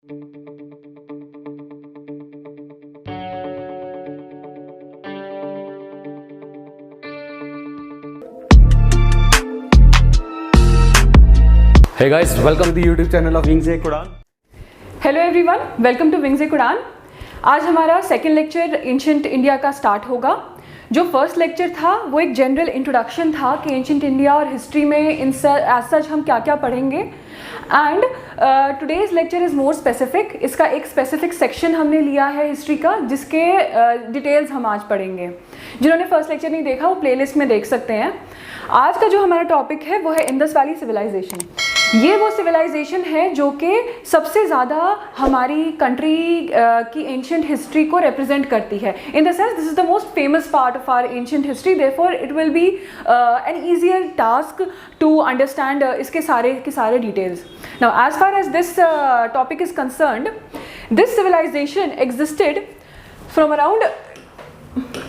Hey guys, welcome to the YouTube channel of Wings Quran. Hello everyone, welcome to Wings Quran. आज हमारा second lecture ancient India का start होगा। जो first lecture था वो एक जनरल इंट्रोडक्शन था कि एंशिएंट इंडिया और हिस्ट्री में एज सच हम क्या क्या पढ़ेंगे। And today's lecture is more specific. इसका एक स्पेसिफिक सेक्शन हमने लिया है हिस्ट्री का, जिसके डिटेल्स हम आज पढ़ेंगे। जिन्होंने फर्स्ट लेक्चर नहीं देखा वो प्लेलिस्ट में देख सकते हैं। आज का जो हमारा टॉपिक है वो है इंडस वैली सिविलाइजेशन। ये वो सिविलाइजेशन है जो कि सबसे ज़्यादा हमारी कंट्री की एंशिएंट हिस्ट्री को रिप्रेजेंट करती है। In the sense this is the most famous part of our ancient history, therefore it will be an easier task to understand इसके सारे details. Now as far as this topic is concerned, this civilization existed from around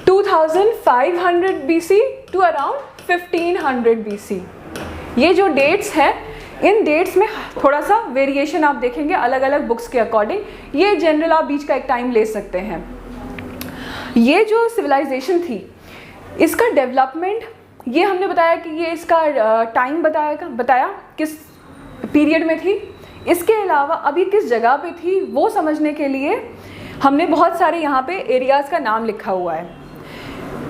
2500 BC to around 1500 BC। ये जो dates हैं, इन dates में थोड़ा सा variation आप देखेंगे अलग अलग बुक्स के अकॉर्डिंग। ये जनरल आप बीच का एक टाइम ले सकते हैं। ये जो सिविलाइजेशन थी, इसका डेवलपमेंट, ये हमने बताया कि ये इसका टाइम बताया किस पीरियड में थी। इसके अलावा अभी किस जगह पे थी वो समझने के लिए हमने बहुत सारे यहाँ पे एरियाज़ का नाम लिखा हुआ है।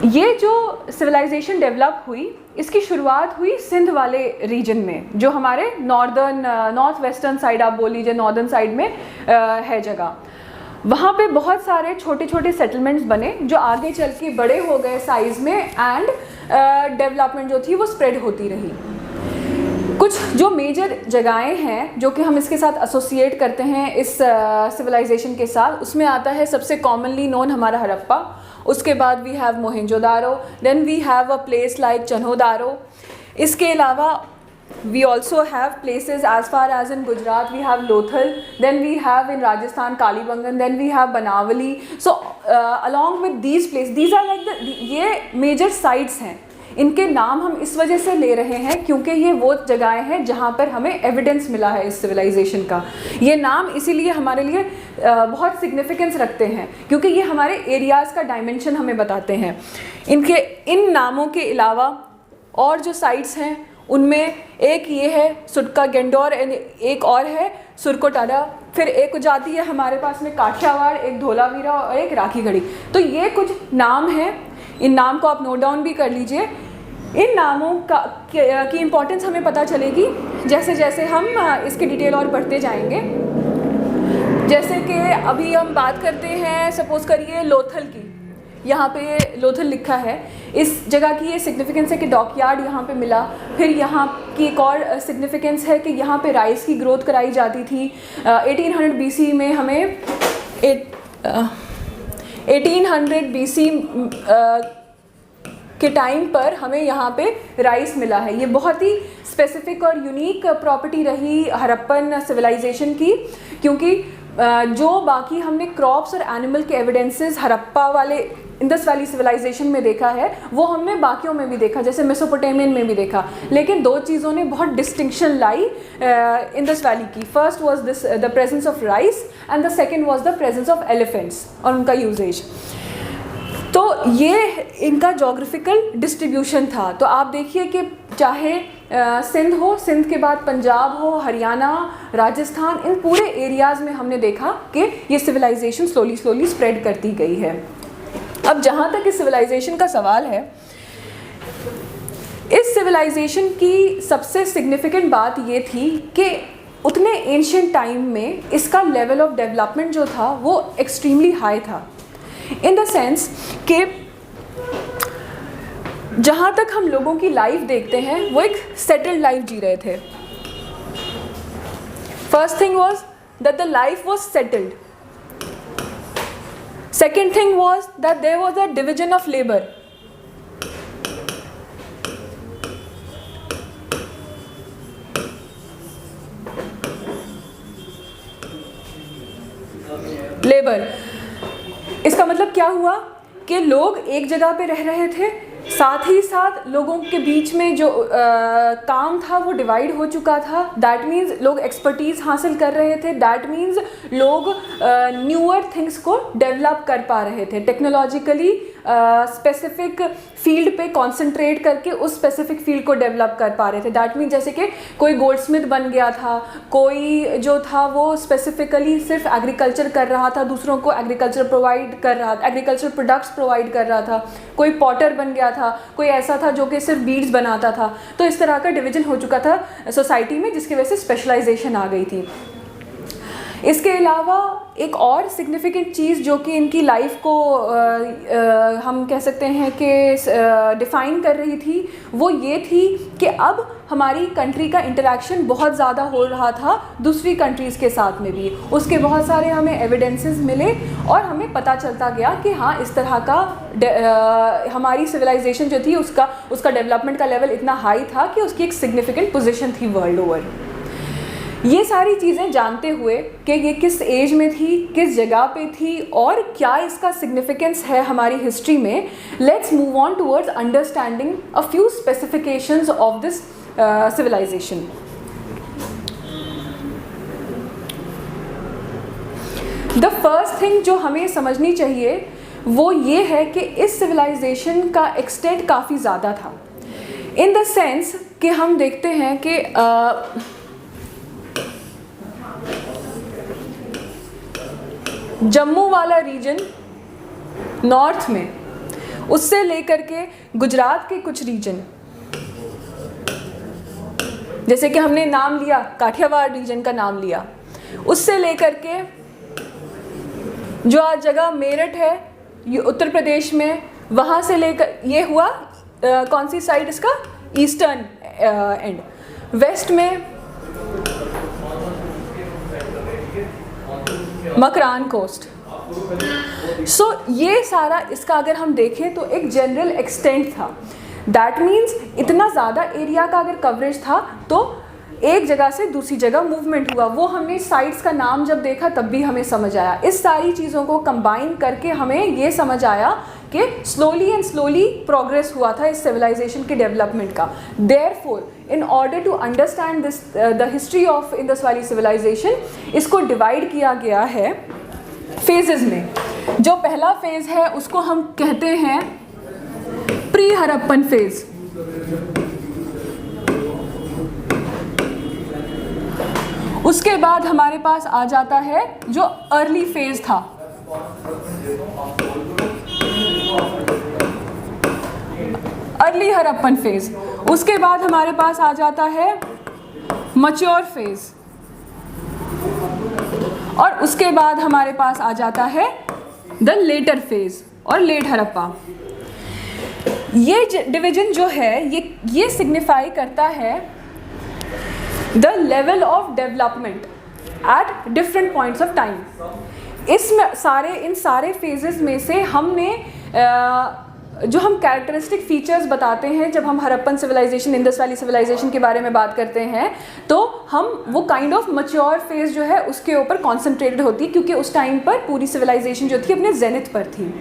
ये जो सिविलाइजेशन डेवलप हुई, इसकी शुरुआत हुई सिंध वाले रीजन में, जो हमारे नॉर्थ वेस्टर्न साइड आप बोल लीजिए, नॉर्दर्न साइड में है जगह। वहाँ पे बहुत सारे छोटे छोटे सेटलमेंट्स बने जो आगे चल के बड़े हो गए साइज़ में, एंड डेवलपमेंट जो थी वो स्प्रेड होती रही। कुछ जो मेजर जगहें हैं जो कि हम इसके साथ एसोसिएट करते हैं इस सिविलाइजेशन के साथ, उसमें आता है सबसे कॉमनली नोन हमारा हड़प्पा। उसके बाद we have Mohenjodaro, then we have a place like Chanhudaro. इसके अलावा we also have places as far as in Gujarat we have Lothal, then we have in Rajasthan Kalibangan, then we have Banawali. So along with these place, these are like ये major sites हैं। इनके नाम हम इस वजह से ले रहे हैं क्योंकि ये वो जगहें हैं जहाँ पर हमें एविडेंस मिला है इस सिविलाइजेशन का। ये नाम इसीलिए हमारे लिए बहुत सिग्निफिकेंस रखते हैं क्योंकि ये हमारे एरियाज़ का डायमेंशन हमें बताते हैं। इन नामों के अलावा और जो साइट्स हैं उनमें एक ये है सुटका गेंडोर, एक और है सुरकोटारा, फिर एक जाती है हमारे पास में काठियावाड़, एक धोलावीरा और एक राखीगढ़ी। तो ये कुछ नाम हैं, इन नाम को आप नोट डाउन भी कर लीजिए। इन नामों की इम्पोर्टेंस हमें पता चलेगी जैसे जैसे हम इसकी डिटेल और पढ़ते जाएंगे। जैसे कि अभी हम बात करते हैं, सपोज करिए लोथल की। यहाँ पे लोथल लिखा है। इस जगह की ये सिग्निफिकेंस है कि डॉकयार्ड यहाँ पे मिला। फिर यहाँ की एक और सिग्निफिकेंस है कि यहाँ पे राइस की ग्रोथ कराई जाती थी। 1800 BC में हमें 1800 BC के टाइम पर हमें यहाँ पे राइस मिला है। ये बहुत ही स्पेसिफिक और यूनिक प्रॉपर्टी रही हड़प्पन सिविलाइजेशन की, क्योंकि जो बाकी हमने क्रॉप्स और एनिमल के एविडेंसेस हड़प्पा वाले इंडस वैली सिविलाइजेशन में देखा है, वो हमने बाकियों में भी देखा, जैसे मेसोपोटामियन में भी देखा। लेकिन दो चीज़ों ने बहुत डिस्टिंक्शन लाई इंडस वैली की। First was this the presence of rice and the second was the presence of elephants और उनका यूजेज। तो ये इनका जोग्राफिकल डिस्ट्रीब्यूशन था। तो आप देखिए कि चाहे सिंध हो, सिंध के बाद पंजाब हो, हरियाणा, राजस्थान, इन पूरे एरियाज़ में हमने देखा कि ये सिविलाइजेशन स्लोली स्प्रेड करती गई है। अब जहाँ तक इस सिविलाइजेशन का सवाल है, इस सिविलाइजेशन की सबसे सिग्निफिकेंट बात ये थी कि उतने एंशिएंट टाइम में इसका लेवल ऑफ डेवलपमेंट जो था वो एक्सट्रीमली हाई था। इन द सेंस कि जहाँ तक हम लोगों की लाइफ देखते हैं वो एक सेटल्ड लाइफ जी रहे थे। First thing was that the life was settled. Second thing was that there was a division of labour. इसका मतलब क्या हुआ कि लोग एक जगह पे रह रहे थे, साथ ही साथ लोगों के बीच में जो काम था वो डिवाइड हो चुका था। दैट मीन्स लोग एक्सपर्टीज़ हासिल कर रहे थे, दैट मीन्स लोग न्यूअर थिंग्स को डेवलप कर पा रहे थे, टेक्नोलॉजिकली स्पेसिफिक फील्ड पे कंसंट्रेट करके उस स्पेसिफिक फील्ड को डेवलप कर पा रहे थे। दैट मीन्स जैसे कि कोई गोल्डस्मिथ बन गया था, कोई जो था वो स्पेसिफिकली सिर्फ एग्रीकल्चर कर रहा था, दूसरों को एग्रीकल्चर प्रोवाइड कर रहा था, एग्रीकल्चर प्रोडक्ट्स प्रोवाइड कर रहा था, कोई पॉटर बन गया था, कोई ऐसा था जो कि सिर्फ बीड्स बनाता था। तो इस तरह का डिवीजन हो चुका था सोसाइटी में, जिसकी वजह से स्पेशलाइजेशन आ गई थी। इसके अलावा एक और सिग्निफिकेंट चीज़ जो कि इनकी लाइफ को हम कह सकते हैं कि डिफ़ाइन कर रही थी, वो ये थी कि अब हमारी कंट्री का इंटरेक्शन बहुत ज़्यादा हो रहा था दूसरी कंट्रीज़ के साथ में भी। उसके बहुत सारे हमें एविडेंसेस मिले और हमें पता चलता गया कि हाँ, इस तरह का हमारी सिविलाइजेशन जो थी उसका डेवलपमेंट का लेवल इतना हाई था कि उसकी एक सिग्निफिकेंट पोजीशन थी वर्ल्ड ओवर। ये सारी चीज़ें जानते हुए कि ये किस एज में थी, किस जगह पे थी और क्या इसका सिग्निफिकेंस है हमारी हिस्ट्री में, let's move on towards understanding a few specifications of this civilization. The first thing जो हमें समझनी चाहिए वो ये है कि इस सिविलाइजेशन का एक्सटेंट काफ़ी ज़्यादा था, इन द सेंस कि हम देखते हैं कि जम्मू वाला रीजन नॉर्थ में, उससे लेकर के गुजरात के कुछ रीजन, जैसे कि हमने नाम लिया काठियावाड़ रीजन का नाम लिया, उससे लेकर के जो आज जगह मेरठ है ये उत्तर प्रदेश में, वहाँ से लेकर ये हुआ कौन सी साइड इसका, ईस्टर्न एंड, वेस्ट में मकरान कोस्ट। सो ये सारा इसका अगर हम देखें तो एक जनरल एक्सटेंट था। दैट मीन्स इतना ज़्यादा एरिया का अगर कवरेज था तो एक जगह से दूसरी जगह मूवमेंट हुआ। वो हमने साइट्स का नाम जब देखा तब भी हमें समझ आया। इस सारी चीज़ों को कंबाइन करके हमें ये समझ आया कि स्लोली एंड स्लोली प्रोग्रेस हुआ था इस सिविलाइजेशन के डेवलपमेंट का। Therefore in order to understand this the history of Indus valley civilization, इसको डिवाइड किया गया है फेजेस में। जो पहला फेज है उसको हम कहते हैं प्री हड़प्पन फेज। उसके बाद हमारे पास आ जाता है जो अर्ली फेज था, अर्ली हड़प्पन फेज। उसके बाद हमारे पास आ जाता है मैच्योर फेज और उसके बाद हमारे पास आ जाता है द लेटर फेज और लेट हड़प्पा। ये डिवीजन जो है ये सिग्निफाई करता है the level of development at different points of time. इन सारे फेजेस में से हमने जो हम कैरेक्टरिस्टिक फीचर्स बताते हैं जब हम Harappan civilization, Indus valley civilization के बारे में बात करते हैं, तो हम वो काइंड ऑफ मैच्योर फेज जो है उसके ऊपर कॉन्सेंट्रेटेड होती है, क्योंकि उस टाइम पर पूरी सिविलाइजेशन जो थी अपने जेनिथ पर थी।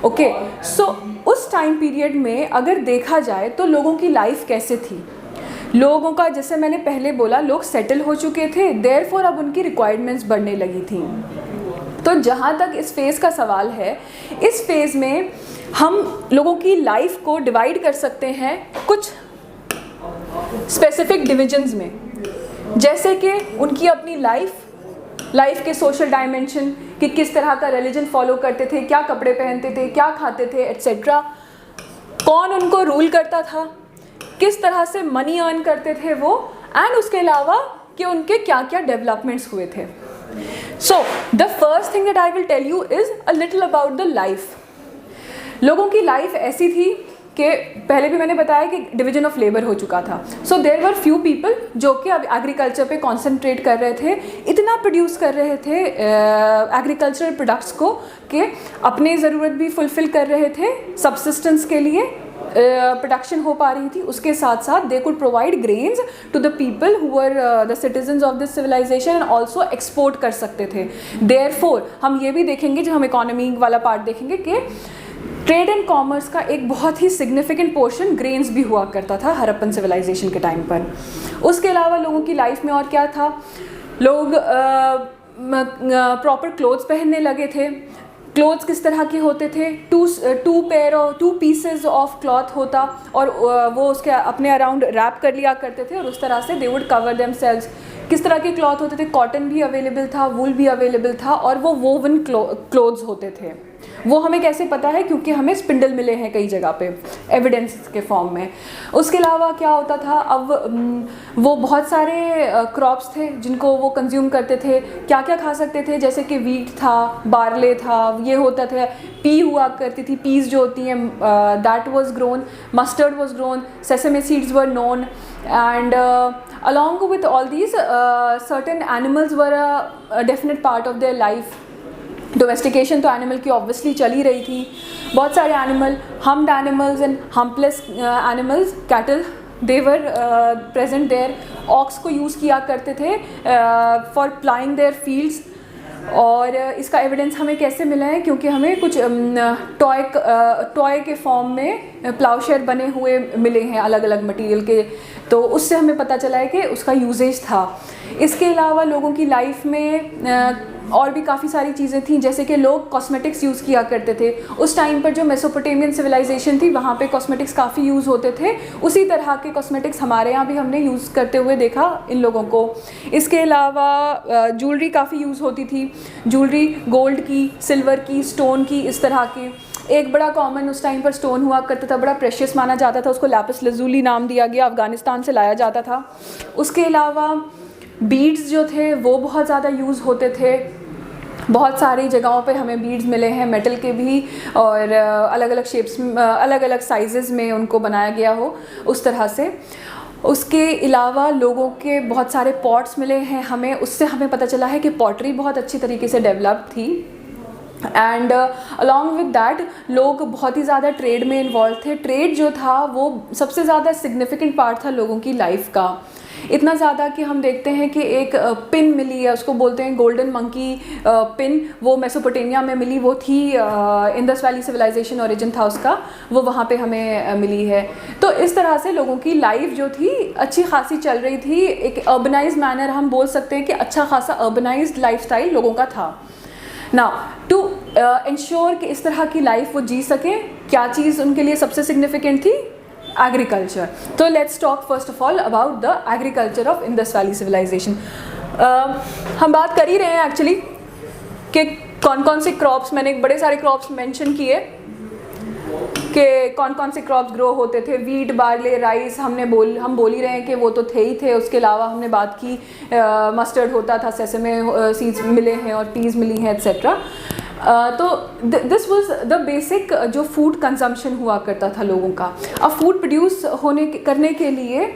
ओके, सो उस टाइम पीरियड में अगर देखा जाए तो लोगों की लाइफ कैसे थी। लोगों का, जैसे मैंने पहले बोला, लोग सेटल हो चुके थे, देयरफॉर अब उनकी रिक्वायरमेंट्स बढ़ने लगी थी। तो जहाँ तक इस फेज़ का सवाल है, इस फेज़ में हम लोगों की लाइफ को डिवाइड कर सकते हैं कुछ स्पेसिफिक डिविजन्स में, जैसे कि उनकी अपनी लाइफ के सोशल डायमेंशन, कि किस तरह का रिलीजन फॉलो करते थे, क्या कपड़े पहनते थे, क्या खाते थे, एट्सेट्रा, कौन उनको रूल करता था, किस तरह से मनी अर्न करते थे वो, एंड उसके अलावा कि उनके क्या क्या डेवलपमेंट्स हुए थे। So the first thing that I will tell you is a little about the life. लोगों की लाइफ ऐसी थी कि पहले भी मैंने बताया कि डिवीजन ऑफ लेबर हो चुका था। So there were few people जो कि अब एग्रीकल्चर पे कॉन्सेंट्रेट कर रहे थे, इतना प्रोड्यूस कर रहे थे एग्रीकल्चरल प्रोडक्ट्स को कि अपने ज़रूरत भी फुलफ़िल कर रहे थे, सब्सिस्टेंस के लिए प्रोडक्शन हो पा रही थी, उसके साथ साथ they could provide grains to the people who were the citizens of this civilization and also export कर सकते थे। देयरफॉर हम ये भी देखेंगे, जब हम इकोनॉमी वाला पार्ट देखेंगे, कि ट्रेड एंड कॉमर्स का एक बहुत ही सिग्निफिकेंट पोर्शन ग्रेन्स भी हुआ करता था हड़प्पन सिविलाइजेशन के टाइम पर। उसके अलावा लोगों की लाइफ में और क्या था, लोग प्रॉपर क्लोथ्स पहनने लगे थे। क्लोथ्स किस तरह के होते थे, टू पीसेज ऑफ क्लॉथ होता और वो उसके अपने अराउंड रैप कर लिया करते थे और उस तरह से दे वुड कवर देमसेल्व्स। किस तरह के क्लॉथ होते थे, कॉटन भी अवेलेबल था, वूल भी अवेलेबल था और वो वोवन क्लोथ्स होते थे। वो हमें कैसे पता है, क्योंकि हमें स्पिंडल मिले हैं कई जगह पे एविडेंस के फॉर्म में। उसके अलावा क्या होता था, अब वो बहुत सारे क्रॉप्स थे जिनको वो कंज्यूम करते थे। क्या क्या खा सकते थे, जैसे कि वीट था, बार्ले था, ये होता था, पी हुआ करती थी, पीस जो होती हैं, that was grown, mustard was grown, sesame seeds were known and along with all these certain animals were a definite part of their life. Domestication तो एनिमल की ऑब्वियसली चल ही रही थी। बहुत सारे animal, humped animals and humpless animals, cattle, they were present there. Ox को use किया करते थे फॉर प्लाइंग देयर फील्ड्स। और इसका एविडेंस हमें कैसे मिला है, क्योंकि हमें कुछ टॉय के फॉर्म में प्लाउशेयर बने हुए मिले हैं अलग अलग मटेरियल के, तो उससे हमें पता चला है कि उसका यूजेज था। इसके अलावा लोगों की लाइफ में और भी काफ़ी सारी चीज़ें थी, जैसे कि लोग कॉस्मेटिक्स यूज़ किया करते थे। उस टाइम पर जो मेसोपोटामियन सिविलाइजेशन थी वहाँ पे कॉस्मेटिक्स काफ़ी यूज़ होते थे। उसी तरह के कॉस्मेटिक्स हमारे यहाँ भी हमने यूज़ करते हुए देखा इन लोगों को। इसके अलावा ज्वेलरी काफ़ी यूज़ होती थी, ज्वेलरी गोल्ड की, सिल्वर की, स्टोन की, इस तरह की। एक बड़ा कॉमन उस टाइम पर स्टोन हुआ करता था, बड़ा प्रेशियस माना जाता था, उसको लैपिस लज़ूली नाम दिया गया, अफ़गानिस्तान से लाया जाता था। उसके अलावा बीड्स जो थे वो बहुत ज़्यादा यूज़ होते थे। बहुत सारी जगहों पे हमें बीड्स मिले हैं, मेटल के भी, और अलग अलग शेप्स, अलग अलग साइज़ेस में उनको बनाया गया हो, उस तरह से। उसके अलावा लोगों के बहुत सारे पॉट्स मिले हैं हमें, उससे हमें पता चला है कि पॉटरी बहुत अच्छी तरीके से डेवलप थी। एंड अलॉन्ग विद दैट लोग बहुत ही ज़्यादा ट्रेड में इन्वॉल्व थे। ट्रेड जो था वो सबसे ज़्यादा सिग्निफिकेंट पार्ट था लोगों की लाइफ का। इतना ज़्यादा कि हम देखते हैं कि एक पिन मिली है, उसको बोलते हैं गोल्डन मंकी पिन, वो मेसोपोटामिया में मिली, वो थी इंडस वैली सिविलाइजेशन ओरिजिन था उसका, वो वहाँ पे हमें मिली है। तो इस तरह से लोगों की लाइफ जो थी अच्छी खासी चल रही थी। एक अर्बनाइज मैनर हम बोल सकते हैं कि अच्छा खासा अर्बनाइज्ड लाइफस्टाइल लोगों का था। नाउ टू इंश्योर कि इस तरह की लाइफ वो जी सकें, क्या चीज़ उनके लिए सबसे सिग्निफिकेंट थी? एग्रीकल्चर। तो let's talk first of all about the agriculture of Indus valley civilization. हम बात कर ही रहे हैं एक्चुअली कि कौन कौन से क्रॉप्स, मैंने बड़े सारे क्रॉप्स मेंशन किए कि कौन कौन से क्रॉप्स ग्रो होते थे। वीट, बार्ले, राइस, हम बोल ही रहे हैं कि वो तो थे ही थे। उसके अलावा हमने बात की मस्टर्ड होता था, सेसमे सीड्स मिले हैं और पीज मिली हैं, एट्सेट्रा। तो दिस वाज द बेसिक जो फूड कंजम्पशन हुआ करता था लोगों का। अब फूड प्रोड्यूस करने के लिए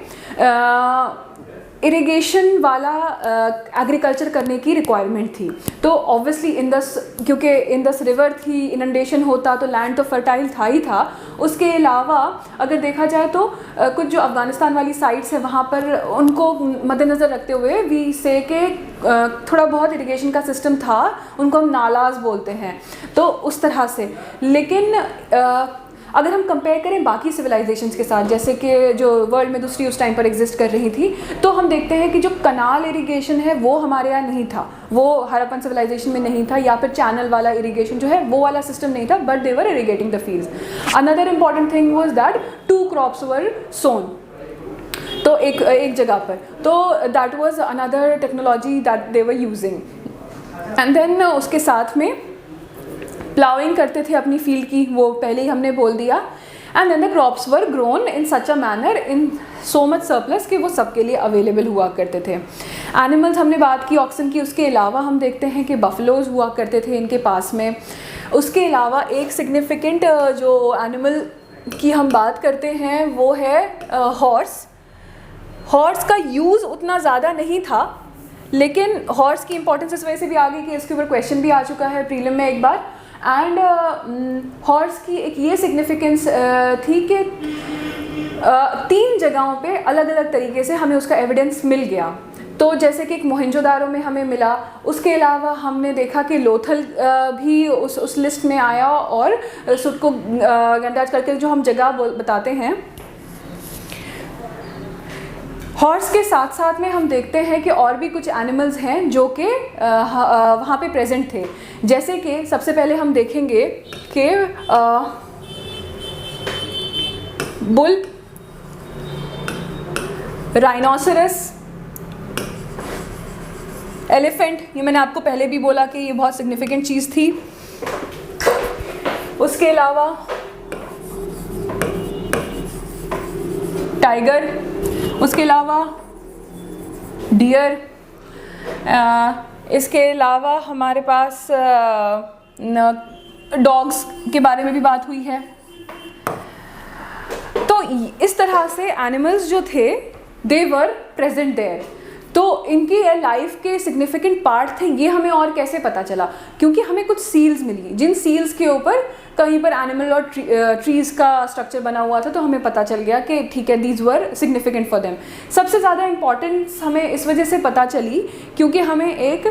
इरिगेशन वाला एग्रीकल्चर करने की रिक्वायरमेंट थी। तो ऑब्वियसली क्योंकि इंडस रिवर थी, इनंडेशन होता तो लैंड तो फर्टाइल था ही था। उसके अलावा अगर देखा जाए तो कुछ जो अफ़गानिस्तान वाली साइट्स है वहाँ पर उनको मद्देनज़र रखते हुए वी से के थोड़ा बहुत इरिगेशन का सिस्टम था, उनको हम नालाज बोलते हैं, तो उस तरह से। लेकिन अगर हम कंपेयर करें बाकी सिविलाइजेशंस के साथ, जैसे कि जो वर्ल्ड में दूसरी उस टाइम पर एग्जिस्ट कर रही थी, तो हम देखते हैं कि जो कनाल इरिगेशन है वो हमारे यहाँ नहीं था, वो हड़प्पन सिविलाइजेशन में नहीं था, या फिर चैनल वाला इरिगेशन जो है वो वाला सिस्टम नहीं था, but they were irrigating the fields. Another important thing was that 2 crops were sown, तो एक जगह पर, तो that was another technology that they were using. And then उसके साथ में प्लाउइंग करते थे अपनी फील्ड की, वो पहले ही हमने बोल दिया। And then the crops were grown in such a manner in so much surplus कि वो सबके लिए अवेलेबल हुआ करते थे। एनिमल्स हमने बात की ऑक्सन की, उसके अलावा हम देखते हैं कि बफलोज हुआ करते थे इनके पास में। उसके अलावा एक सिग्निफिकेंट जो एनिमल की हम बात करते हैं वो है हॉर्स। हॉर्स का यूज़ उतना ज़्यादा नहीं था, लेकिन हॉर्स की इंपॉर्टेंस इस वजह से भी आ गई कि इसके ऊपर क्वेश्चन भी आ चुका है प्रीलिम में एक बार। एंड हॉर्स की एक ये सिग्निफिकेंस थी कि 3 जगहों पे अलग अलग तरीके से हमें उसका एविडेंस मिल गया। तो जैसे कि एक मोहनजोदारो में हमें मिला, उसके अलावा हमने देखा कि लोथल भी उस लिस्ट में आया, और सुटको गंडाज करके जो हम जगह बताते हैं। हॉर्स के साथ साथ में हम देखते हैं कि और भी कुछ एनिमल्स हैं जो कि वहाँ पे प्रेजेंट थे। जैसे कि सबसे पहले हम देखेंगे कि बुल, राइनोसरस, एलिफेंट, ये मैंने आपको पहले भी बोला कि ये बहुत सिग्निफिकेंट चीज़ थी। उसके अलावा टाइगर, उसके अलावा डियर, इसके अलावा हमारे पास डॉग्स के बारे में भी बात हुई है। तो इस तरह से एनिमल्स जो थे दे वर प्रेजेंट देयर। तो इनकी लाइफ के सिग्निफिकेंट पार्ट थे, ये हमें और कैसे पता चला? क्योंकि हमें कुछ सील्स मिली, जिन सील्स के ऊपर कहीं पर एनिमल और ट्रीज़ का स्ट्रक्चर बना हुआ था, तो हमें पता चल गया कि ठीक है, these were significant for them. सबसे ज़्यादा इम्पॉर्टेंस हमें इस वजह से पता चली क्योंकि हमें एक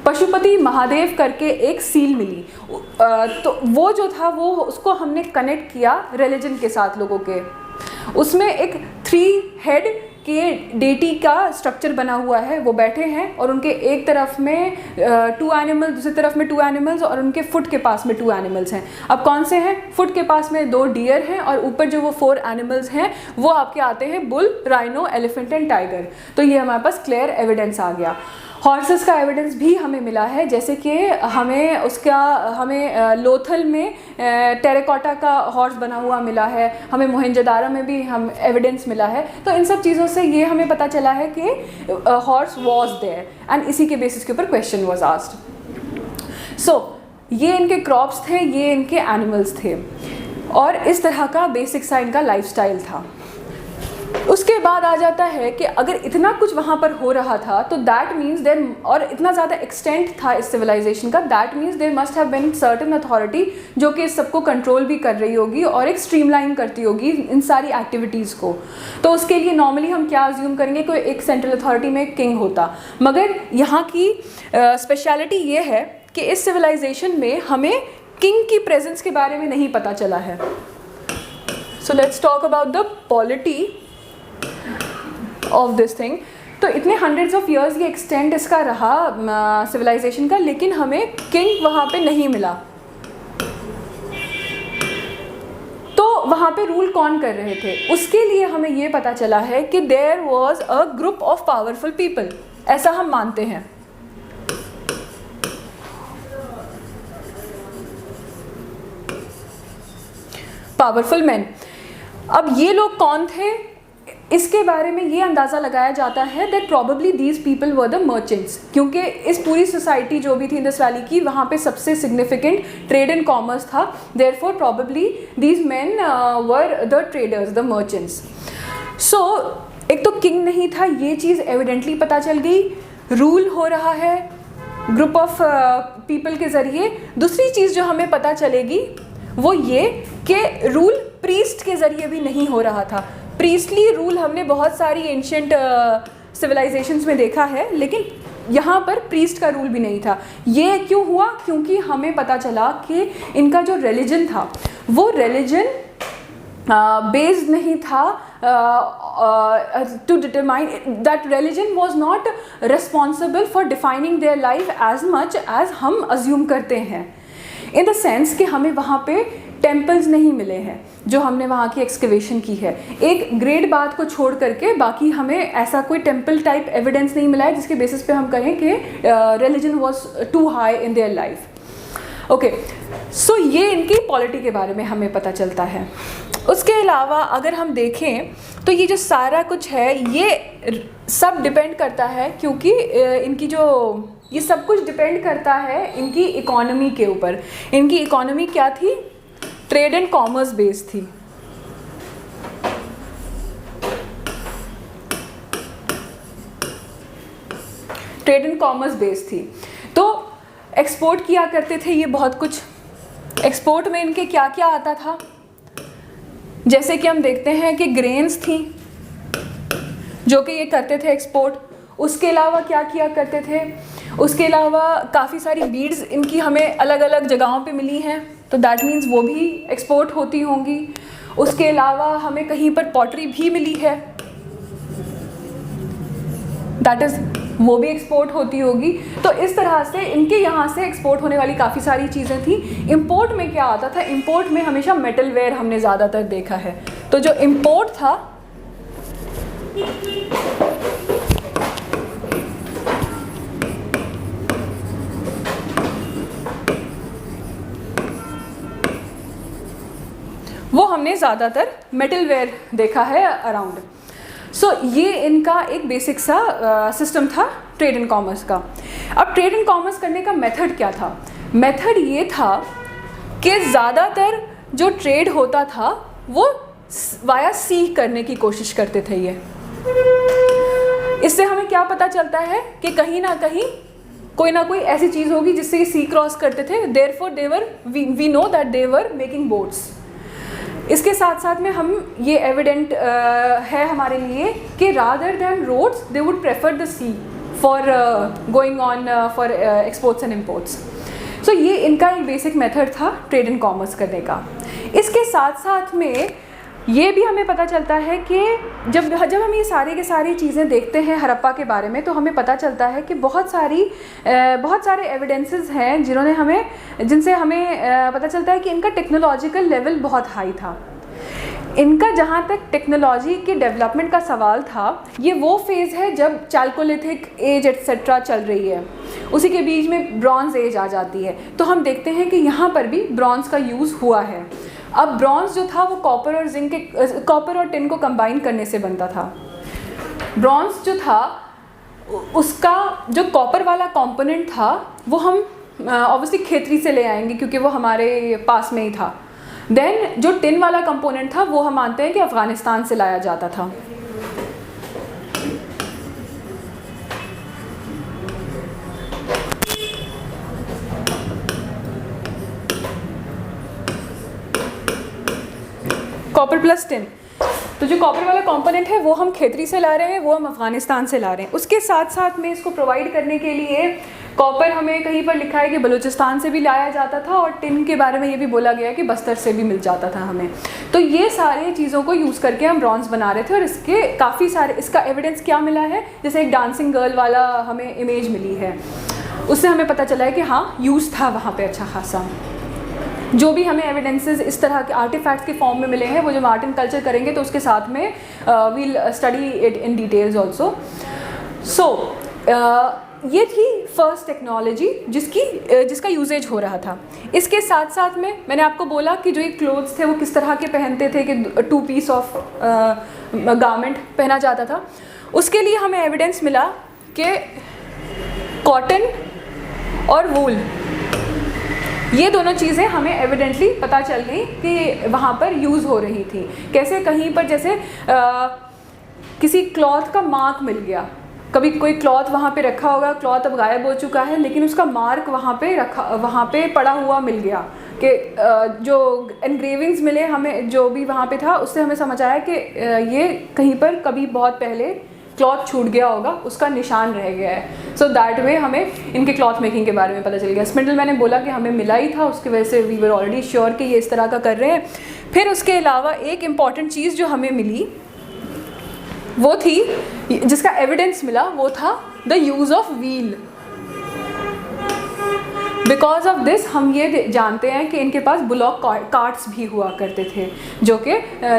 पशुपति महादेव करके एक सील मिली। तो वो जो था वो उसको हमने कनेक्ट किया रिलीजन के साथ लोगों के। उसमें एक 3 हेड के डेटी का स्ट्रक्चर बना हुआ है, वो बैठे हैं और उनके एक तरफ में 2 एनिमल, दूसरी तरफ में 2 एनिमल्स, और उनके फुट के पास में 2 एनिमल्स हैं। अब कौन से हैं? फुट के पास में 2 डियर हैं और ऊपर जो वो 4 एनिमल्स हैं वो आपके आते हैं bull, rhino, elephant and tiger. तो ये हमारे पास क्लियर एविडेंस आ गया। हॉर्सेस का एविडेंस भी हमें मिला है, जैसे कि हमें लोथल में टेराकोटा का हॉर्स बना हुआ मिला है, हमें मोहनजोदारो में भी हम एविडेंस मिला है। तो इन सब चीज़ों से ये हमें पता चला है कि हॉर्स वॉज देयर, एंड इसी के बेसिस के ऊपर क्वेश्चन वॉज आस्क्ड। सो ये इनके क्रॉप्स थे, ये इनके एनिमल्स थे, और इस तरह का बेसिक सा इनका लाइफस्टाइल था। उसके बाद आ जाता है कि अगर इतना कुछ वहाँ पर हो रहा था तो दैट मीन्स देयर, और इतना ज़्यादा एक्सटेंट था इस सिविलाइजेशन का, that means there must have been certain authority जो कि इस सबको कंट्रोल भी कर रही होगी और एक स्ट्रीमलाइन करती होगी इन सारी एक्टिविटीज़ को। तो उसके लिए नॉर्मली हम क्या अज्यूम करेंगे, कोई एक सेंट्रल अथॉरिटी में एक किंग होता, मगर यहाँ की स्पेशलिटी ये है कि इस सिविलाइजेशन में हमें किंग की प्रेजेंस के बारे में नहीं पता चला है। So let's talk about the polity of this thing. तो इतने हंड्रेड्स ऑफ ईयर्स ये एक्सटेंड इसका रहा सिविलाइजेशन का, लेकिन हमें किंग वहाँ पे नहीं मिला। तो वहाँ पे रूल कौन कर रहे थे? उसके लिए हमें ये पता चला है कि there was a group of powerful people, ऐसा हम मानते हैं। Powerful man. अब ये लोग कौन थे, इसके बारे में ये अंदाज़ा लगाया जाता है that probably these people were the merchants, क्योंकि इस पूरी सोसाइटी जो भी थी इंडस वैली की, वहाँ पे सबसे सिग्निफिकेंट ट्रेड एंड कॉमर्स था। Therefore probably these men were the traders, the merchants. So एक तो किंग नहीं था, ये चीज़ एविडेंटली पता चल गई। रूल हो रहा है ग्रुप ऑफ पीपल के ज़रिए। दूसरी चीज़ जो हमें पता चलेगी वो ये कि रूल प्रीस्ट के ज़रिए भी नहीं हो रहा था। प्रीस्टली रूल हमने बहुत सारी एंशिएंट सिविलाइजेशंस में देखा है, लेकिन यहाँ पर प्रीस्ट का रूल भी नहीं था। ये क्यों हुआ? क्योंकि हमें पता चला कि इनका जो रिलीजन था वो रिलीजन बेस्ड नहीं था to determine, that religion was not responsible for defining their life as much as हम अज्यूम करते हैं, इन द सेंस कि हमें वहाँ पे टेम्पल्स नहीं मिले हैं जो हमने वहाँ की एक्सकवेशन की है। एक ग्रेट बात को छोड़ करके बाकी हमें ऐसा कोई टेम्पल टाइप एविडेंस नहीं मिला है जिसके बेसिस पे हम कहें कि religion was too high in their life. Okay, so ये इनकी पॉलिटी के बारे में हमें पता चलता है। उसके अलावा अगर हम देखें तो ये जो सारा कुछ है ये सब डिपेंड करता है, क्योंकि इनकी जो ये सब कुछ डिपेंड करता है इनकी इकोनॉमी के ऊपर। इनकी इकोनॉमी क्या थी? ट्रेड एंड कॉमर्स बेस्ड थी। ट्रेड एंड कॉमर्स बेस्ड थी, तो एक्सपोर्ट किया करते थे ये बहुत कुछ। एक्सपोर्ट में इनके क्या क्या आता था? जैसे कि हम देखते हैं कि ग्रेन्स थी, जो कि ये करते थे एक्सपोर्ट। उसके अलावा क्या किया करते थे, उसके अलावा काफ़ी सारी बीड्स इनकी हमें अलग अलग जगहों पे मिली हैं, तो दैट मीन्स वो भी एक्सपोर्ट होती होंगी। उसके अलावा हमें कहीं पर पॉटरी भी मिली है, दैट इज़ वो भी एक्सपोर्ट होती होगी। तो इस तरह से इनके यहाँ से एक्सपोर्ट होने वाली काफ़ी सारी चीज़ें थी। इंपोर्ट में क्या आता था, इंपोर्ट में हमेशा मेटल वेयर हमने ज़्यादातर देखा है। तो जो इंपोर्ट था वो हमने ज़्यादातर मेटल वेयर देखा है अराउंड। सो ये इनका एक बेसिक सा सिस्टम था ट्रेड एंड कॉमर्स का। अब ट्रेड एंड कॉमर्स करने का मेथड क्या था, मेथड ये था कि ज़्यादातर जो ट्रेड होता था वो वाया सी करने की कोशिश करते थे ये। इससे हमें क्या पता चलता है कि कहीं ना कहीं कोई ना कोई ऐसी चीज़ होगी जिससे ये सी क्रॉस करते थे, therefore they were we know that they were making boats. इसके साथ साथ में हम ये एविडेंट है हमारे लिए कि rather than roads they would prefer the sea for going on for exports and imports. So ये इनका एक बेसिक मेथड था ट्रेड एंड कॉमर्स करने का। इसके साथ साथ में ये भी हमें पता चलता है कि जब हम ये सारी की सारी चीज़ें देखते हैं हड़प्पा के बारे में, तो हमें पता चलता है कि बहुत सारे एविडेंसेस हैं जिनसे हमें पता चलता है कि इनका टेक्नोलॉजिकल लेवल बहुत हाई था। इनका जहाँ तक टेक्नोलॉजी के डेवलपमेंट का सवाल था, ये वो फेज़ है जब चाल्कोलिथिक एज एट्सेट्रा चल रही है, उसी के बीच में ब्रॉन्ज एज आ जाती है। तो हम देखते हैं कि यहाँ पर भी ब्रॉन्ज का यूज़ हुआ है। अब ब्रॉन्ज जो था वो कॉपर और टिन को कंबाइन करने से बनता था। ब्रॉन्ज जो था उसका जो कॉपर वाला कंपोनेंट था वो हम ऑब्वियसली खेतरी से ले आएंगे क्योंकि वो हमारे पास में ही था। देन जो टिन वाला कंपोनेंट था वो हम मानते हैं कि अफ़गानिस्तान से लाया जाता था। कॉपर प्लस टिन, तो जो कॉपर वाला कंपोनेंट है वो हम खेतरी से ला रहे हैं, वो हम अफ़गानिस्तान से ला रहे हैं। उसके साथ साथ में इसको प्रोवाइड करने के लिए कॉपर हमें कहीं पर लिखा है कि बलूचिस्तान से भी लाया जाता था, और टिन के बारे में ये भी बोला गया है कि बस्तर से भी मिल जाता था हमें। तो ये सारे चीज़ों को यूज़ करके हम ब्रॉन्ज बना रहे थे, और इसके काफ़ी सारे इसका एविडेंस क्या मिला है, जैसे एक डांसिंग गर्ल वाला हमें इमेज मिली है, उससे हमें पता चला है कि हाँ यूज़ था वहाँ पर अच्छा खासा। जो भी हमें एविडेंसेस इस तरह के आर्टिफैक्ट्स के फॉर्म में मिले हैं, वो जब आर्ट एंड कल्चर करेंगे तो उसके साथ में we'll study it in details also. So ये थी फर्स्ट टेक्नोलॉजी जिसका यूजेज हो रहा था। इसके साथ साथ में मैंने आपको बोला कि जो ये क्लोथ्स थे वो किस तरह के पहनते थे कि 2 पीस ऑफ गारमेंट पहना जाता था। उसके लिए हमें एविडेंस मिला कि कॉटन और वूल, ये दोनों चीज़ें हमें एविडेंटली पता चल गई कि वहाँ पर यूज़ हो रही थी। कैसे, कहीं पर जैसे किसी क्लॉथ का मार्क मिल गया, कभी कोई क्लॉथ वहाँ पे रखा होगा, क्लॉथ अब गायब हो चुका है, लेकिन उसका मार्क वहाँ पे पड़ा हुआ मिल गया कि जो एनग्रेविंग्स मिले हमें, जो भी वहाँ पे था, उससे हमें समझ आया कि ये कहीं पर कभी बहुत पहले क्लॉथ छूट गया होगा, उसका निशान रह गया है। सो दैट वे हमें इनके क्लॉथ मेकिंग के बारे में पता चल गया। स्पिंडल मैंने बोला कि हमें मिला ही था, उसकी वजह से वी वर ऑलरेडी श्योर कि ये इस तरह का कर रहे हैं। फिर उसके अलावा एक इम्पॉर्टेंट चीज़ जो हमें मिली वो थी, जिसका एविडेंस मिला, वो था the use of wheel. Because of this हम ये जानते हैं कि इनके पास बुलॉक कार्ट्स भी हुआ करते थे जो कि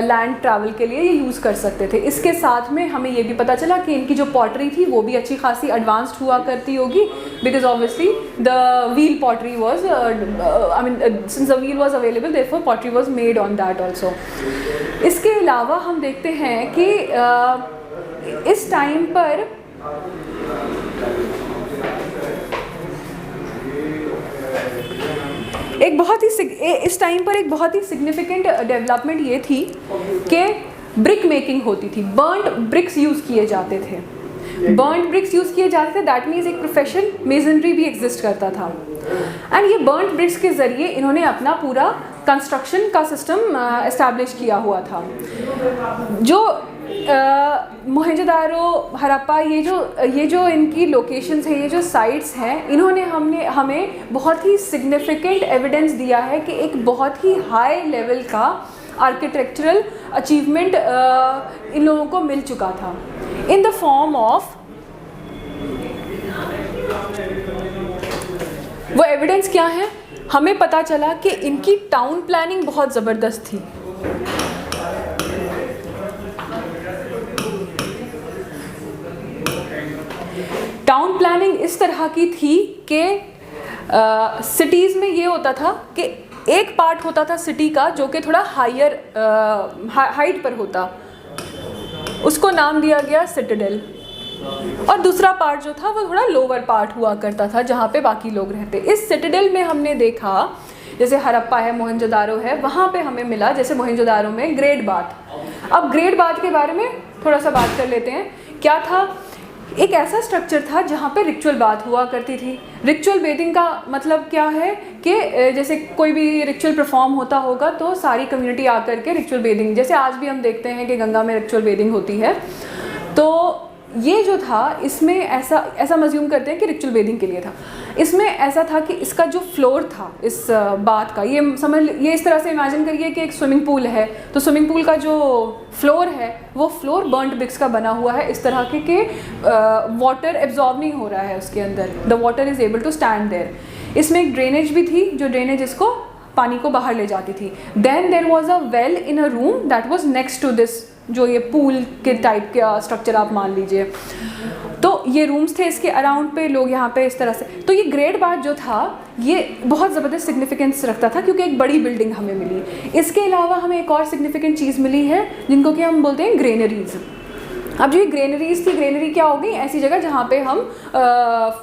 लैंड ट्रैवल के लिए ये यूज़ कर सकते थे। इसके साथ में हमें ये भी पता चला कि इनकी जो पॉटरी थी वो भी अच्छी खासी एडवांस्ड हुआ करती होगी, because obviously the wheel pottery was since the wheel was available therefore pottery was made on that also. इसके अलावा हम देखते हैं कि इस टाइम पर एक बहुत ही सिग्निफिकेंट डेवलपमेंट ये थी कि ब्रिक मेकिंग होती थी। बर्न्ड ब्रिक्स यूज़ किए जाते थे, दैट मीन्स एक प्रोफेशन मेजनरी भी एग्जिस्ट करता था। एंड ये बर्न्ड ब्रिक्स के ज़रिए इन्होंने अपना पूरा कंस्ट्रक्शन का सिस्टम एस्टैब्लिश किया हुआ था। जो मोहनजोदारो, हड़प्पा, ये जो इनकी लोकेशंस हैं, ये जो साइट्स हैं, इन्होंने हमें बहुत ही सिग्निफिकेंट एविडेंस दिया है कि एक बहुत ही हाई लेवल का आर्किटेक्चरल अचीवमेंट इन लोगों को मिल चुका था इन द फॉर्म ऑफ, वो एविडेंस क्या है? हमें पता चला कि इनकी टाउन प्लानिंग बहुत ज़बरदस्त थी। टाउन प्लानिंग इस तरह की थी कि सिटीज़ में ये होता था कि एक पार्ट होता था सिटी का जो कि थोड़ा हाइयर हाइट पर होता, उसको नाम दिया गया सिटाडेल, और दूसरा पार्ट जो था वो थोड़ा लोअर पार्ट हुआ करता था जहाँ पे बाकी लोग रहते। इस सिटाडेल में हमने देखा, जैसे हड़प्पा है, मोहनजोदारो है, वहाँ पे हमें मिला जैसे मोहनजोदारो में ग्रेट बाथ। अब ग्रेट बाथ के बारे में थोड़ा सा बात कर लेते हैं। क्या था? एक ऐसा स्ट्रक्चर था जहाँ पे रिचुअल बाथ हुआ करती थी। रिचुअल बेदिंग का मतलब क्या है कि जैसे कोई भी रिचुअल परफॉर्म होता होगा तो सारी कम्युनिटी आकर के रिचुअल बेदिंग, जैसे आज भी हम देखते हैं कि गंगा में रिचुअल बेदिंग होती है, तो ये जो था इसमें ऐसा मज्यूम करते हैं कि रिचुअल बेदिंग के लिए था। इसमें ऐसा था कि इसका जो फ्लोर था इस बाथ का, ये इस तरह से इमेजिन करिए कि एक स्विमिंग पूल है, तो स्विमिंग पूल का जो फ्लोर है वो फ्लोर बर्न्ट ब्रिक्स का बना हुआ है, इस तरह के वाटर एब्जॉर्ब नहीं हो रहा है उसके अंदर, the water is able to stand there. इसमें एक ड्रेनेज भी थी, जो ड्रेनेज इसको पानी को बाहर ले जाती थी। Then there was a well in a room that was next to this, जो ये पूल के टाइप का स्ट्रक्चर आप मान लीजिए। तो ये रूम्स थे इसके अराउंड पे, लोग यहाँ पे इस तरह से। तो ये ग्रेट बाथ जो था ये बहुत ज़बरदस्त सिग्निफिकेंस रखता था क्योंकि एक बड़ी बिल्डिंग हमें मिली। इसके अलावा हमें एक और सिग्निफिकेंट चीज़ मिली है जिनको कि हम बोलते हैं ग्रेनरीज। अब जो ये ग्रेनरीज थी, ग्रेनरी क्या होगी? ऐसी जगह जहाँ पे हम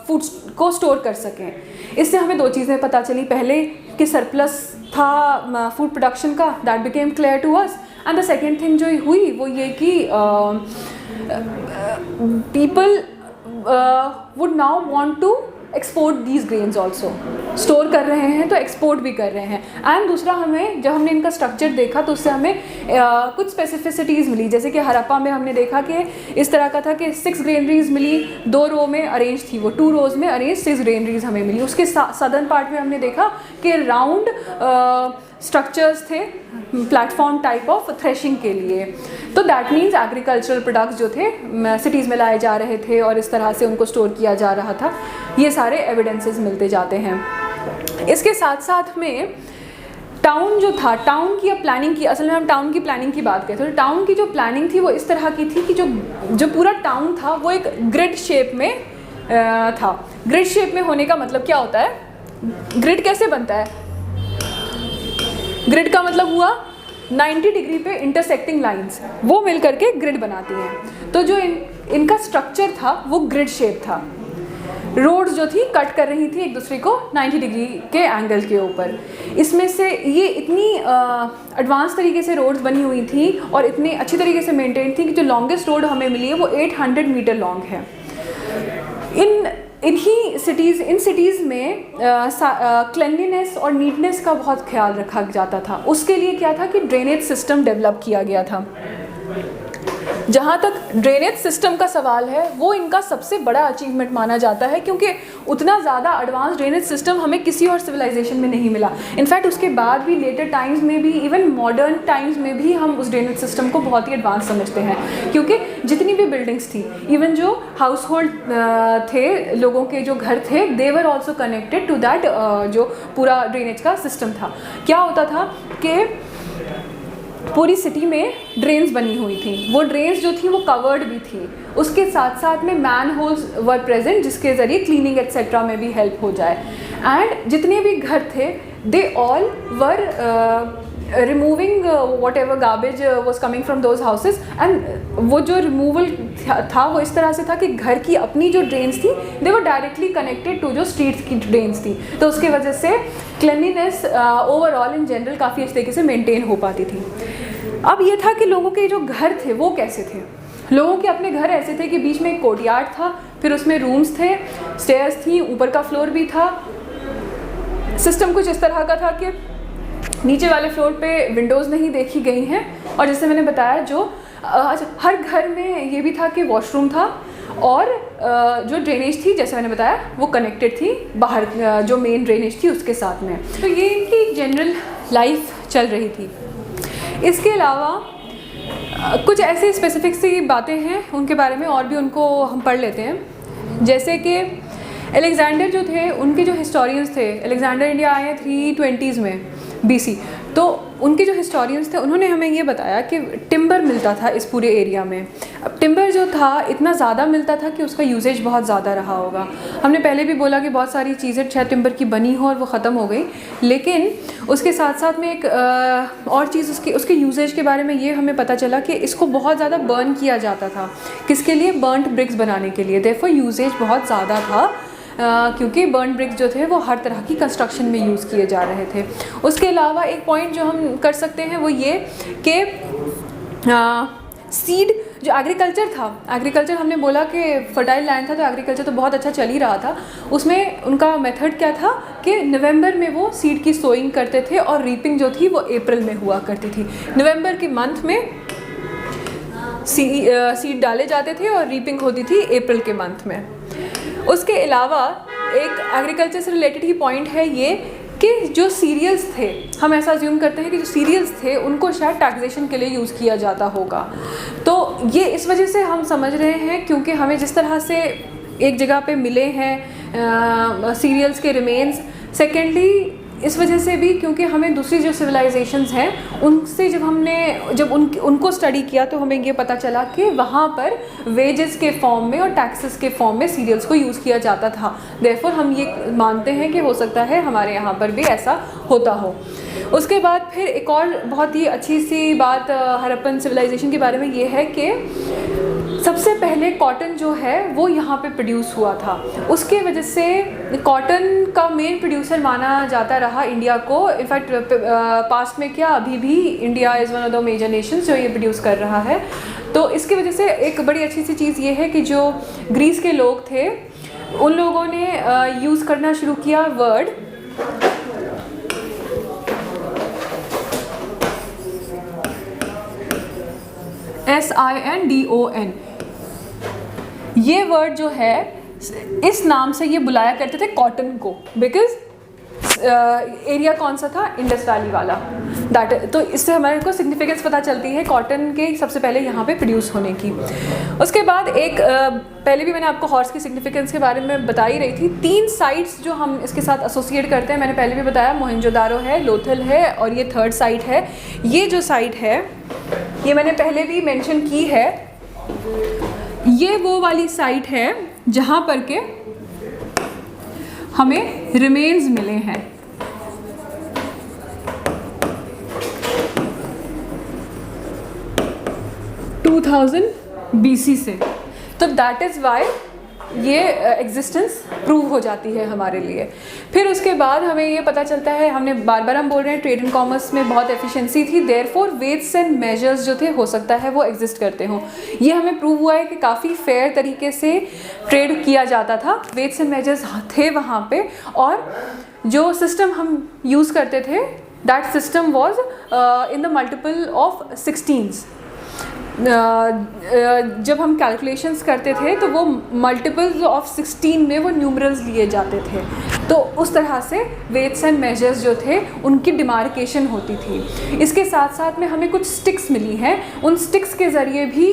फूड को स्टोर कर सकें। इससे हमें दो चीज़ें पता चली, पहले कि सरप्लस था फूड प्रोडक्शन का, that became clear to us, and the second thing जो हुई वो ये कि people would now want to export these grains also, store कर रहे हैं तो एक्सपोर्ट भी कर रहे हैं। एंड दूसरा, हमें जब हमने इनका स्ट्रक्चर देखा तो उससे हमें कुछ स्पेसिफिसिटीज़ मिली, जैसे कि हड़प्पा में हमने देखा कि इस तरह का था कि 6 ग्रेनरीज मिली, 2 रो में अरेंज थी, वो 2 रोज़ में अरेंज 6 ग्रेनरीज हमें मिली। उसके सदर्न पार्ट में हमने देखा कि राउंड स्ट्रक्चर्स थे प्लेटफॉर्म टाइप ऑफ थ्रेशिंग के लिए। तो दैट मीन्स एग्रीकल्चरल प्रोडक्ट्स जो थे सिटीज़ में लाए जा रहे थे और इस तरह से उनको स्टोर किया जा रहा था। ये सारे एविडेंसेस मिलते जाते हैं। इसके साथ साथ में टाउन जो था, टाउन की अब प्लानिंग की, असल में हम टाउन की प्लानिंग की बात करते हैं तो टाउन की जो प्लानिंग थी वो इस तरह की थी कि जो पूरा टाउन था वो एक ग्रिड शेप में था। ग्रिड शेप में होने का मतलब क्या होता है? ग्रिड कैसे बनता है? ग्रिड का मतलब हुआ 90 डिग्री पे इंटरसेक्टिंग लाइंस, वो मिल करके ग्रिड बनाती हैं। तो जो इनका स्ट्रक्चर था वो ग्रिड शेप था। रोड्स जो थी कट कर रही थी एक दूसरे को 90 डिग्री के एंगल के ऊपर। इसमें से ये इतनी एडवांस तरीके से रोड्स बनी हुई थी और इतनी अच्छी तरीके से मेंटेन थी कि जो लॉन्गेस्ट रोड हमें मिली है वो 800 मीटर लॉन्ग है। इन सिटीज़ में क्लेanलीनेस और नीटनेस का बहुत ख्याल रखा जाता था। उसके लिए क्या था कि ड्रेनेज सिस्टम डेवलप किया गया था। जहाँ तक ड्रेनेज सिस्टम का सवाल है वो इनका सबसे बड़ा अचीवमेंट माना जाता है क्योंकि उतना ज़्यादा एडवांस ड्रेनेज सिस्टम हमें किसी और सिविलाइजेशन में नहीं मिला। इनफैक्ट उसके बाद भी लेटर टाइम्स में भी, इवन मॉडर्न टाइम्स में भी हम उस ड्रेनेज सिस्टम को बहुत ही एडवांस समझते हैं क्योंकि जितनी भी बिल्डिंग्स थी, इवन जो हाउस होल्ड थे, लोगों के जो घर थे, they were also connected to that जो पूरा ड्रेनेज का सिस्टम था। क्या होता था कि पूरी सिटी में ड्रेन्स बनी हुई थी, वो ड्रेन्स जो थी वो कवर्ड भी थी। उसके साथ साथ में मैन होल्स वर प्रेजेंट जिसके ज़रिए क्लीनिंग एक्सेट्रा में भी हेल्प हो जाए। एंड जितने भी घर थे they all were removing what ever garbage was coming from those houses. And वो जो रिमूवल था वो इस तरह से था कि घर की अपनी जो ड्रेन्स थी दे वर डायरेक्टली कनेक्टेड टू जो स्ट्रीट की ड्रेन्स थी, तो उसकी वजह से क्लीनलीनेस ओवरऑल इन जनरल काफ़ी अच्छे तरीके से मेंटेन हो पाती थी। अब ये था कि लोगों के जो घर थे वो कैसे थे। लोगों के अपने घर ऐसे थे कि बीच में एक कोर्टयार्ड था, फिर उसमें रूम्स थे, स्टेयर्स थी, ऊपर का फ्लोर भी था। सिस्टम कुछ इस तरह का था कि नीचे वाले फ्लोर पे विंडोज़ नहीं देखी गई हैं और जैसे मैंने बताया जो अच्छा, हर घर में ये भी था कि वॉशरूम था और जो ड्रेनेज थी जैसे मैंने बताया वो कनेक्टेड थी बाहर, जो मेन ड्रेनेज थी उसके साथ में। तो ये इनकी जनरल लाइफ चल रही थी। इसके अलावा कुछ ऐसे स्पेसिफिक सी बातें हैं उनके बारे में और भी उनको हम पढ़ लेते हैं। जैसे कि अलेक्जेंडर जो थे, उनके जो हिस्टोरियंस थे, अलेक्जेंडर इंडिया आए हैं 320s में BC, तो उनके जो हिस्टोरियंस थे उन्होंने हमें ये बताया कि टिम्बर मिलता था इस पूरे एरिया में। अब टिम्बर जो था इतना ज़्यादा मिलता था कि उसका यूजेज बहुत ज़्यादा रहा होगा। हमने पहले भी बोला कि बहुत सारी चीज़ें शायद टिम्बर की बनी हो और वो ख़त्म हो गई, लेकिन उसके साथ साथ में एक और चीज़ उसके यूजेज के बारे में ये हमें पता चला कि इसको बहुत ज़्यादा बर्न किया जाता था। किसके लिए? बर्नड ब्रिक्स बनाने के लिए। देयरफॉर यूजेज बहुत ज़्यादा था, क्योंकि बर्न ब्रिक्स जो थे वो हर तरह की कंस्ट्रक्शन में यूज़ किए जा रहे थे। उसके अलावा एक पॉइंट जो हम कर सकते हैं वो ये कि सीड जो एग्रीकल्चर था, एग्रीकल्चर हमने बोला कि फर्टाइल लैंड था तो एग्रीकल्चर तो बहुत अच्छा चल ही रहा था। उसमें उनका मेथड क्या था कि नवंबर में वो सीड की सोइंग करते थे और रीपिंग जो थी वो अप्रैल में हुआ करती थी। नवंबर के मंथ में सीड डाले जाते थे और रीपिंग होती थी अप्रैल के मंथ में। उसके अलावा एक एग्रीकल्चर से रिलेटेड ही पॉइंट है ये कि जो सीरियल्स थे, हम ऐसा अज्यूम करते हैं कि जो सीरियल्स थे उनको शायद टैक्सेशन के लिए यूज़ किया जाता होगा। तो ये इस वजह से हम समझ रहे हैं क्योंकि हमें जिस तरह से एक जगह पे मिले हैं सीरियल्स के रिमेन्स, सेकेंडली इस वजह से भी क्योंकि हमें दूसरी जो सिविलाइजेशंस हैं उनसे जब उनको स्टडी किया तो हमें ये पता चला कि वहाँ पर वेजेस के फॉर्म में और टैक्सेस के फॉर्म में सीरियल्स को यूज़ किया जाता था। देयरफॉर हम ये मानते हैं कि हो सकता है हमारे यहाँ पर भी ऐसा होता हो। उसके बाद फिर एक और बहुत ही अच्छी सी बात हड़प्पन सिविलाइजेशन के बारे में ये है कि सबसे पहले कॉटन जो है वो यहाँ पे प्रोड्यूस हुआ था। उसके वजह से कॉटन का मेन प्रोड्यूसर माना जाता रहा इंडिया को। इनफैक्ट पास्ट में क्या, अभी भी India is one of the major nations जो ये प्रोड्यूस कर रहा है। तो इसकी वजह से एक बड़ी अच्छी सी चीज़ ये है कि जो ग्रीस के लोग थे उन लोगों ने यूज़ करना शुरू किया वर्ड SINDON। ये वर्ड जो है इस नाम से ये बुलाया करते थे कॉटन को, बिकॉज एरिया कौन सा था? इंडस वैली वाला। तो इससे हमारे को सिग्निफिकेंस पता चलती है कॉटन के सबसे पहले यहाँ पे प्रोड्यूस होने की। उसके बाद एक पहले भी मैंने आपको हॉर्स की सिग्निफिकेंस के बारे में बता ही रही थी। 3 साइट्स जो हम इसके साथ एसोसिएट करते हैं, मैंने पहले भी बताया, मोहनजोदारो है, लोथल है और ये थर्ड साइट है। ये जो साइट है ये मैंने पहले भी मेंशन की है, ये वो वाली साइट है जहाँ पर के हमें रिमेन्स मिले हैं। BC से। तो दैट इज़ वाई ये एग्जिस्टेंस प्रूव हो जाती है हमारे लिए। फिर उसके बाद हमें ये पता चलता है, हमने बार बार हम बोल रहे हैं ट्रेड एंड कॉमर्स में बहुत एफिशिएंसी थी, देयरफॉर वेट्स एंड मेजर्स जो थे हो सकता है वो एग्जिस्ट करते हों। ये हमें प्रूव हुआ है कि काफ़ी फेयर तरीके से ट्रेड किया जाता था, वेट्स एंड मेजर्स थे वहाँ पे, और जो सिस्टम हम यूज़ करते थे that system was in the multiple of 16s। जब हम कैलकुलेशंस करते थे तो वो मल्टीपल्स ऑफ 16 में वो न्यूमरल्स लिए जाते थे। तो उस तरह से वेट्स एंड मेजर्स जो थे उनकी डिमार्केशन होती थी। इसके साथ साथ में हमें कुछ स्टिक्स मिली हैं, उन स्टिक्स के ज़रिए भी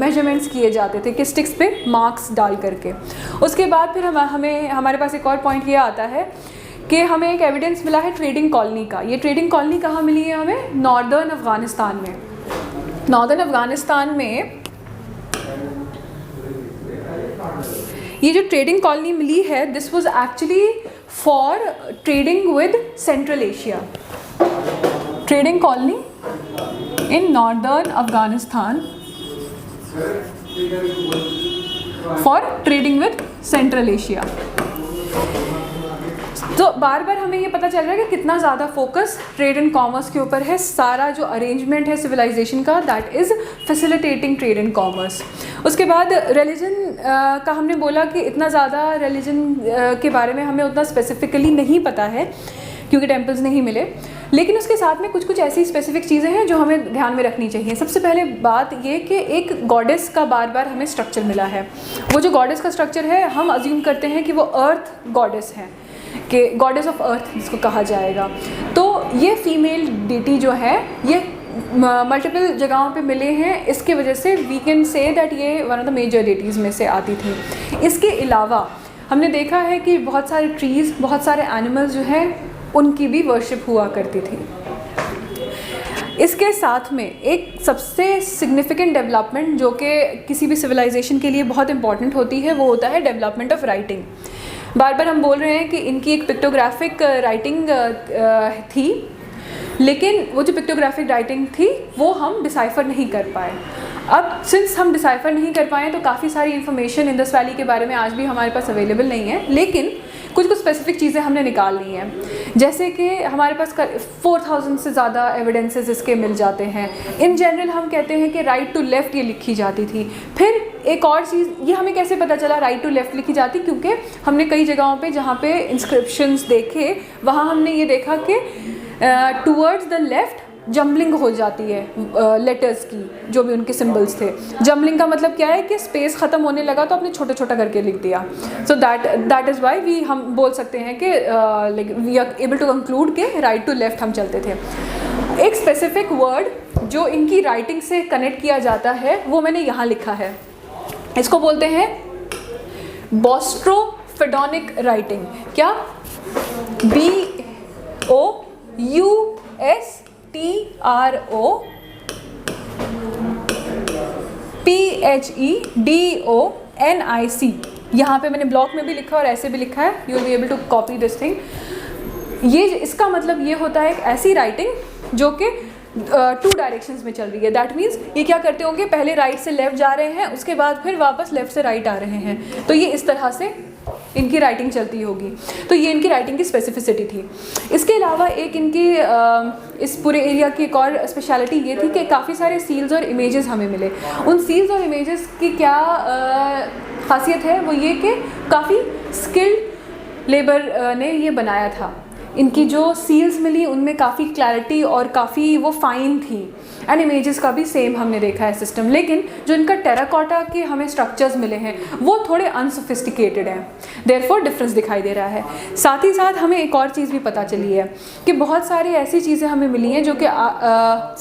मेजरमेंट्स किए जाते थे कि स्टिक्स पे मार्क्स डाल करके। उसके बाद फिर हमें हमारे पास एक और पॉइंट ये आता है कि हमें एक एविडेंस मिला है ट्रेडिंग कॉलोनी का। ये ट्रेडिंग कॉलोनी कहाँ मिली है हमें? नॉर्दर्न अफ़गानिस्तान में। नॉर्दर्न अफ़गानिस्तान में ये जो ट्रेडिंग कॉलोनी मिली है, this was actually for trading with central Asia. Trading colony in northern Afghanistan for trading with central Asia. तो बार बार हमें ये पता चल रहा है कि कितना ज़्यादा फोकस ट्रेड एंड कॉमर्स के ऊपर है। सारा जो अरेंजमेंट है सिविलाइजेशन का that is facilitating trade and commerce. उसके बाद रिलीजन का हमने बोला कि इतना ज़्यादा रिलीजन के बारे में हमें उतना स्पेसिफिकली नहीं पता है, क्योंकि टेम्पल्स नहीं मिले। लेकिन उसके साथ में कुछ कुछ ऐसी स्पेसिफिक चीज़ें हैं जो हमें ध्यान में रखनी चाहिए। सबसे पहले बात ये कि एक गॉडेस का बार बार हमें स्ट्रक्चर मिला है। वो जो गॉडेस का स्ट्रक्चर है हम अज्यूम करते हैं कि वो अर्थ गॉडेस है, कि गॉडेस ऑफ अर्थ जिसको कहा जाएगा। तो ये फीमेल डेटी जो है ये मल्टीपल जगहों पे मिले हैं, इसके वजह से वी कैन से दैट ये one of the major deities में से आती थी। इसके अलावा हमने देखा है कि बहुत सारे ट्रीज़, बहुत सारे एनिमल्स जो हैं उनकी भी वर्शिप हुआ करती थी। इसके साथ में एक सबसे सिग्निफिकेंट डेवलपमेंट जो कि किसी भी सिविलाइजेशन के लिए बहुत इंपॉर्टेंट होती है वो होता है डेवलपमेंट ऑफ राइटिंग। बार बार हम बोल रहे हैं कि इनकी एक पिक्टोग्राफिक राइटिंग थी, लेकिन वो जो पिक्टोग्राफिक राइटिंग थी वो हम डिसाइफर नहीं कर पाए। अब सिंस हम डिसाइफर नहीं कर पाए तो काफ़ी सारी इन्फॉर्मेशन इंडस वैली के बारे में आज भी हमारे पास अवेलेबल नहीं है, लेकिन कुछ कुछ स्पेसिफिक चीज़ें हमने निकाल ली हैं। जैसे कि हमारे पास 4000 से ज़्यादा एविडेंसेस इसके मिल जाते हैं। इन जनरल हम कहते हैं कि राइट टू लेफ़्ट ये लिखी जाती थी। फिर एक और चीज़, ये हमें कैसे पता चला राइट टू लेफ़्ट लिखी जाती, क्योंकि हमने कई जगहों पे जहाँ पे इंस्क्रिप्शंस देखे वहाँ हमने ये देखा कि टूवर्ड्स द लेफ़्ट जम्बलिंग हो जाती है लेटर्स की, जो भी उनके सिंबल्स थे। जम्बलिंग का मतलब क्या है कि स्पेस ख़त्म होने लगा तो आपने छोटा छोटा करके लिख दिया। So that is why we हम बोल सकते हैं कि like we are able to conclude के राइट टू लेफ़्ट हम चलते थे। एक स्पेसिफिक वर्ड जो इनकी राइटिंग से कनेक्ट किया जाता है वो मैंने यहाँ लिखा है। इसको बोलते हैं बोस्ट्रोफेडोनिक राइटिंग। क्या? BOUSTROPHEDONIC। यहाँ पे मैंने ब्लॉक में भी लिखा और ऐसे भी लिखा है, you will be able to copy this thing. ये इसका मतलब ये होता है एक ऐसी राइटिंग जो कि 2 डायरेक्शंस में चल रही है। दैट मीन्स ये क्या करते होंगे, पहले राइट से लेफ़्ट जा रहे हैं, उसके बाद फिर वापस लेफ़्ट से राइट आ रहे हैं। तो ये इस तरह से इनकी राइटिंग चलती होगी। तो ये इनकी राइटिंग की स्पेसिफिसिटी थी। इसके अलावा एक इनकी इस पूरे एरिया की एक और स्पेशलिटी ये थी कि काफ़ी सारे सील्स और इमेजेस हमें मिले। उन सील्स और इमेजेस की क्या खासियत है, वो ये कि काफ़ी स्किल्ड लेबर ने ये बनाया था। इनकी जो सील्स मिली उनमें काफ़ी क्लैरिटी और काफ़ी वो फाइन थी। एंड इमेजेस का भी सेम हमने देखा है सिस्टम। लेकिन जो इनका टेराकोटा के हमें स्ट्रक्चर्स मिले हैं वो थोड़े अनसोफिस्टिकेटेड हैं, देयरफॉर डिफरेंस दिखाई दे रहा है। साथ ही साथ हमें एक और चीज़ भी पता चली है कि बहुत सारी ऐसी चीज़ें हमें मिली हैं जो कि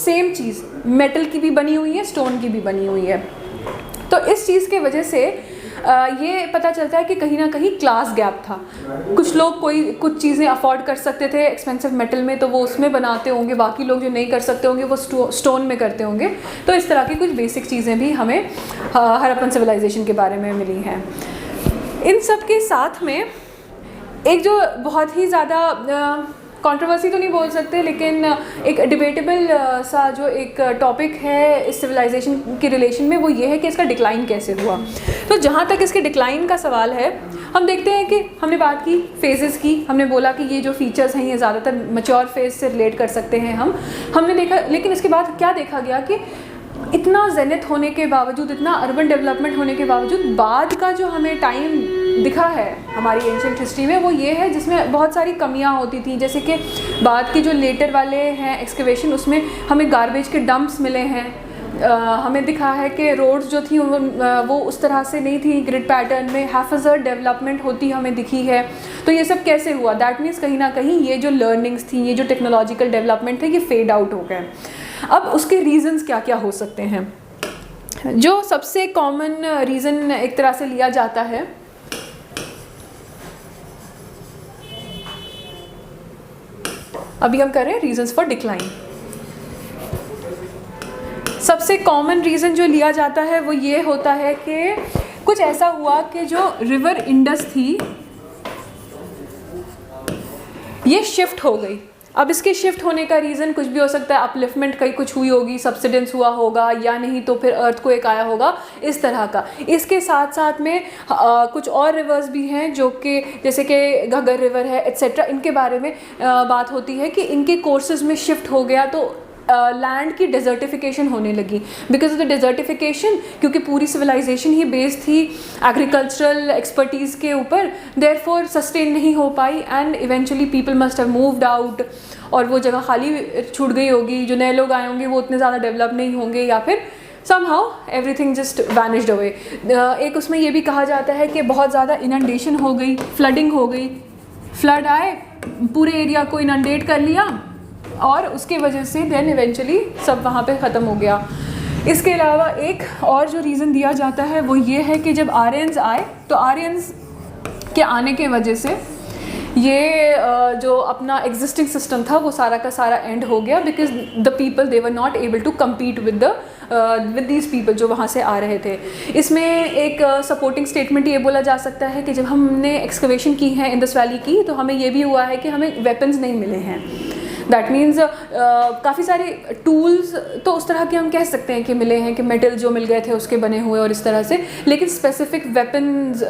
सेम चीज़ मेटल की भी बनी हुई है, स्टोन की भी बनी हुई है। तो इस चीज़ के वजह से ये पता चलता है कि कहीं ना कहीं क्लास गैप था। कुछ लोग कुछ चीज़ें अफोर्ड कर सकते थे एक्सपेंसिव मेटल में, तो वो उसमें बनाते होंगे, बाकी लोग जो नहीं कर सकते होंगे वो स्टोन में करते होंगे। तो इस तरह की कुछ बेसिक चीज़ें भी हमें हड़प्पन सिविलाइजेशन के बारे में मिली हैं। इन सब के साथ में एक जो बहुत ही ज़्यादा कंट्रोवर्सी तो नहीं बोल सकते, लेकिन एक डिबेटेबल सा जो एक टॉपिक है इस सिविलाइजेशन के रिलेशन में, वो ये है कि इसका डिक्लाइन कैसे हुआ। तो जहाँ तक इसके डिक्लाइन का सवाल है, हम देखते हैं कि हमने बात की फेजेस की, हमने बोला कि ये जो फीचर्स हैं ये ज़्यादातर मैच्योर फेज से रिलेट कर सकते हैं हमने देखा। लेकिन इसके बाद क्या देखा गया कि इतना जेनिथ होने के बावजूद, इतना अर्बन डेवलपमेंट होने के बावजूद, बाद का जो हमें टाइम दिखा है हमारी एंशिएंट हिस्ट्री में वो ये है जिसमें बहुत सारी कमियां होती थी। जैसे कि बाद की जो लेटर वाले हैं एक्सकवेशन, उसमें हमें गार्बेज के डंप्स मिले हैं। हमें दिखा है कि रोड्स जो थी वो उस तरह से नहीं थी ग्रिड पैटर्न में, हैफेज़र्ड डेवलपमेंट होती हमें दिखी है। तो ये सब कैसे हुआ? दैट मीन्स कहीं ना कहीं ये जो लर्निंग्स थी, ये जो टेक्नोलॉजिकल डेवलपमेंट थे, ये फेड आउट हो गए। अब उसके रीज़न्स क्या क्या हो सकते हैं? जो सबसे कॉमन रीज़न एक तरह से लिया जाता है, अभी हम कर रहे हैं रीजंस फॉर डिक्लाइन। सबसे कॉमन रीज़न जो लिया जाता है वो ये होता है कि कुछ ऐसा हुआ कि जो रिवर इंडस थी ये शिफ्ट हो गई। अब इसके शिफ्ट होने का रीज़न कुछ भी हो सकता है, अपलिफ्टमेंट कहीं कुछ हुई होगी, सब्सिडेंस हुआ होगा, या नहीं तो फिर अर्थक्वेक आया होगा, इस तरह का। इसके साथ साथ में कुछ और रिवर्स भी हैं जो कि जैसे कि घग्गर रिवर है एट्सेट्रा, इनके बारे में बात होती है कि इनके कोर्सेज में शिफ्ट हो गया। तो लैंड की डेजर्टिफिकेशन होने लगी बिकॉज ऑफ द डेजर्टिफिकेशन, क्योंकि पूरी सिविलाइजेशन ही बेस्ड थी एग्रीकल्चरल एक्सपर्टीज़ के ऊपर, देयरफॉर सस्टेन नहीं हो पाई and eventually people must have moved out और वो जगह खाली छूट गई होगी। जो नए लोग आए होंगे वो उतने ज़्यादा डेवलप नहीं होंगे या फिर somehow everything just vanished away। एक उसमें ये भी कहा जाता है कि बहुत ज़्यादा इनंडेशन हो गई, फ्लडिंग हो गई, फ्लड आए पूरे एरिया को इनंडेट कर लिया और उसके वजह से देन इवेंचुअली सब वहाँ पे ख़त्म हो गया। इसके अलावा एक और जो रीज़न दिया जाता है वो ये है कि जब आर्यंस आए तो आर्यंस के आने के वजह से ये जो अपना एग्जिस्टिंग सिस्टम था वो सारा का सारा एंड हो गया because the people they were not able to compete with these people जो वहाँ से आ रहे थे। इसमें एक सपोर्टिंग स्टेटमेंट ये बोला जा सकता है कि जब हमने एक्सकवेशन की है इंडस वैली की तो हमें ये भी हुआ है कि हमें वेपन्स नहीं मिले हैं। दैट मीन्स काफ़ी सारे टूल्स तो उस तरह के हम कह सकते हैं कि मिले हैं कि मेटल जो मिल गए थे उसके बने हुए और इस तरह से, लेकिन स्पेसिफिक वेपन्स